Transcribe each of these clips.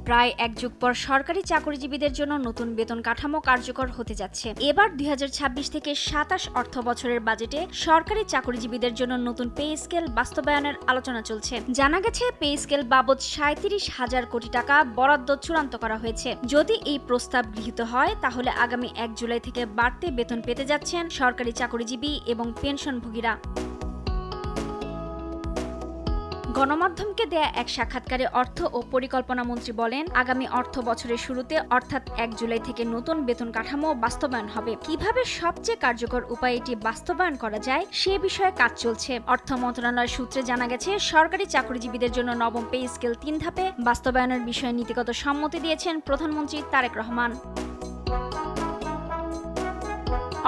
প্রায় এক যুগ পর সরকারি চাকরিজীবীদের জন্য নতুন বেতন কাঠামো কার্যকর হতে যাচ্ছে। এবার ২০২৬ থেকে ২৭ অর্থ বছরের বাজেটে সরকারি চাকরিজীবীদের জন্য নতুন পে স্কেল বাস্তবায়নের আলোচনা চলছে। জানা গেছে, পে স্কেল বাবদ ৩৭,০০০ কোটি টাকা বরাদ্দ চূড়ান্ত করা হয়েছে। যদি এই প্রস্তাব গৃহীত হয়, তাহলে আগামী ১ জুলাই থেকে বাড়তি বেতন পেতে যাচ্ছেন সরকারি চাকরিজীবী এবং পেনশনভোগীরা। গণমাধ্যমকে দেয়া এক সাক্ষাৎকারে অর্থ ও পরিকল্পনা মন্ত্রী বলেন, আগামী অর্থ বছরের শুরুতে অর্থাৎ ১ জুলাই থেকে নতুন বেতন কাঠামো বাস্তবায়ন হবে। কিভাবে সবচেয়ে কার্যকর উপায়ে এটি বাস্তবায়ন করা যায় সে বিষয়ে কাজ চলছে। অর্থ মন্ত্রণালয়ের সূত্রে জানা গেছে, সরকারি চাকরিজীবীদের জন্য নবম পে স্কেল ৩ ধাপে বাস্তবায়নের বিষয়ে নীতিগত সম্মতি দিয়েছেন প্রধানমন্ত্রী তারেক রহমান।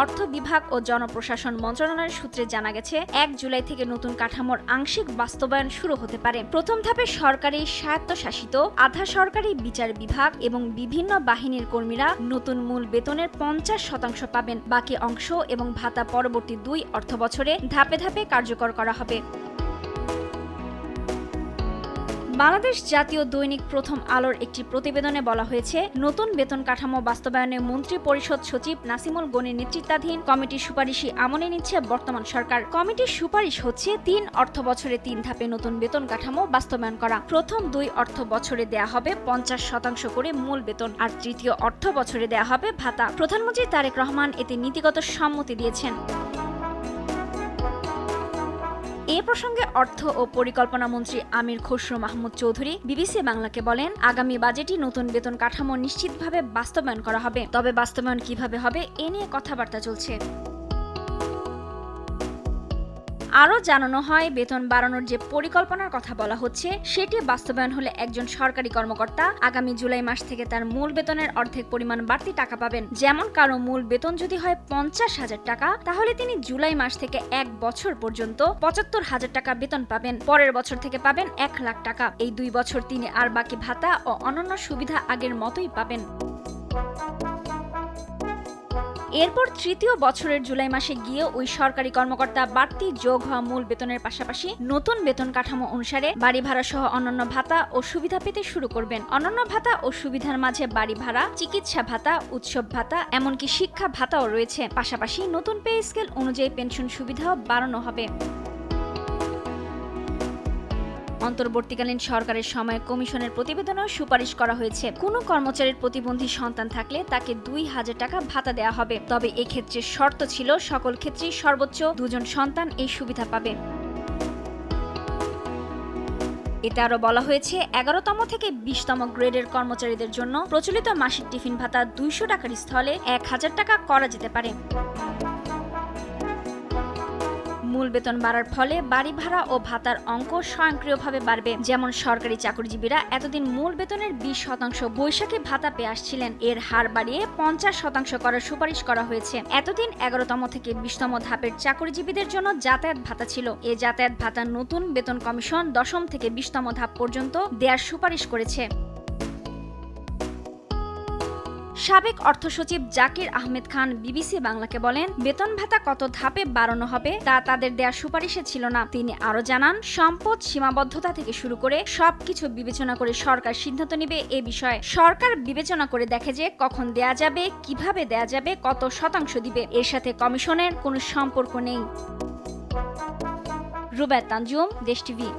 অর্থ বিভাগ ও জনপ্রশাসন মন্ত্রণালয়ের সূত্রে জানা গেছে, ১ জুলাই থেকে নতুন কাঠামোর আংশিক বাস্তবায়ন শুরু হতে পারে। প্রথম ধাপে সরকারি, স্বায়ত্তশাসিত, আধা সরকারি বিচার বিভাগ এবং বিভিন্ন বাহিনীর কর্মীরা নতুন মূল বেতনের ৫০% পাবেন। বাকি অংশ এবং ভাতা পরবর্তী ২ অর্থ বছরে ধাপে ধাপে কার্যকর করা হবে। বাংলাদেশ জাতীয় দৈনিক প্রথম আলোর একটি প্রতিবেদনে বলা হয়েছে, নতুন বেতন কাঠামো বাস্তবায়নে মন্ত্রী পরিষদ সচিব নাসিমুল গনির নেতৃত্বাধীন কমিটির সুপারিশই আমলে নিচ্ছে বর্তমান সরকার। কমিটির সুপারিশ হচ্ছে ৩ অর্থ বছরে ৩ ধাপে নতুন বেতন কাঠামো বাস্তবায়ন করা। প্রথম ২ অর্থ বছরে দেয়া হবে ৫০% করে মূল বেতন, আর তৃতীয় অর্থ বছরে দেয়া হবে ভাতা। প্রধানমন্ত্রী তারেক রহমান এতে নীতিগত সম্মতি দিয়েছেন। এ প্রসঙ্গে অর্থ ও পরিকল্পনা মন্ত্রী আমির খসরু মাহমুদ চৌধুরী বিবিসি বাংলাকে বলেন, আগামী বাজেটই নতুন বেতন কাঠামো নিশ্চিতভাবে বাস্তবায়ন করা হবে। তবে বাস্তবায়ন কিভাবে হবে এ নিয়ে কথাবার্তা চলছে। আরও জানানো হয়, বেতন বাড়ানোর যে পরিকল্পনার কথা বলা হচ্ছে সেটি বাস্তবায়ন হলে একজন সরকারি কর্মকর্তা আগামী জুলাই মাস থেকে তার মূল বেতনের অর্ধেক পরিমাণ বাড়তি টাকা পাবেন। যেমন কারো মূল বেতন যদি হয় ৫০,০০০ টাকা, তাহলে তিনি জুলাই মাস থেকে ১ বছর পর্যন্ত ৭৫,০০০ টাকা বেতন পাবেন। পরের বছর থেকে পাবেন ১,০০,০০০ টাকা। এই ২ বছর তিনি আর বাকি ভাতা ও অন্যান্য সুবিধা আগের মতোই পাবেন। এরপর তৃতীয় বছরের জুলাই মাসে গিয়ে ওই সরকারি কর্মকর্তা বাড়তি যোগ হওয়া মূল বেতনের পাশাপাশি নতুন বেতন কাঠামো অনুসারে বাড়ি ভাড়া সহ অন্যান্য ভাতা ও সুবিধা পেতে শুরু করবেন। অন্যান্য ভাতা ও সুবিধার মাঝে বাড়ি ভাড়া, চিকিৎসা ভাতা, উৎসব ভাতা, এমনকি শিক্ষা ভাতাও রয়েছে। পাশাপাশি নতুন পে স্কেল অনুযায়ী পেনশন সুবিধাও বাড়ানো হবে। অন্তর্বর্তীকালীন সরকারের সময় কমিশনের প্রতিবেদনেও সুপারিশ করা হয়েছে, কোনো কর্মচারীর প্রতিবন্ধী সন্তান থাকলে তাকে ২,০০০ টাকা ভাতা দেওয়া হবে। তবে এক্ষেত্রে শর্ত ছিল, সকল ক্ষেত্রেই সর্বোচ্চ ২ জন সন্তান এই সুবিধা পাবে। এতে আরও বলা হয়েছে, ১১তম থেকে ২০তম গ্রেডের কর্মচারীদের জন্য প্রচলিত মাসিক টিফিন ভাতা ২০০ টাকার স্থলে ১,০০০ টাকা করা যেতে পারে। মূল বেতন বাড়ার ফলে বাড়ি ভাড়া ও ভাতার অঙ্ক স্বয়ংক্রিয়ভাবে বাড়বে। যেমন সরকারি চাকরিজীবীরা এতদিন মূল বেতনের ২০% বৈশাখী ভাতা পেয়ে আসছিলেন, এর হার বাড়িয়ে ৫০% করার সুপারিশ করা হয়েছে। এতদিন ১১তম থেকে ২০তম ধাপের চাকরিজীবীদের জন্য যাতায়াত ভাতা ছিল। এ যাতায়াত ভাতা নতুন বেতন কমিশন ১০ম থেকে ২০তম ধাপ পর্যন্ত দেওয়ার সুপারিশ করেছে। সাবেক অর্থ সচিব জাকির আহমেদ খান বিবিসি বাংলাকে বলেন, বেতন ভাতা কত ধাপে বাড়ানো হবে তা তাদের দেয়া সুপারিশে ছিল না। তিনি আরও জানান, সম্পদ সীমাবদ্ধতা থেকে শুরু করে সবকিছু বিবেচনা করে সরকার সিদ্ধান্ত নেবে। এ বিষয়ে সরকার বিবেচনা করে দেখে যে কখন দেয়া যাবে, কিভাবে দেয়া যাবে, কত শতাংশ দিবে। এর সাথে কমিশনের কোনো সম্পর্ক নেই। রুবায়েত তানজুম, দেশ টিভি।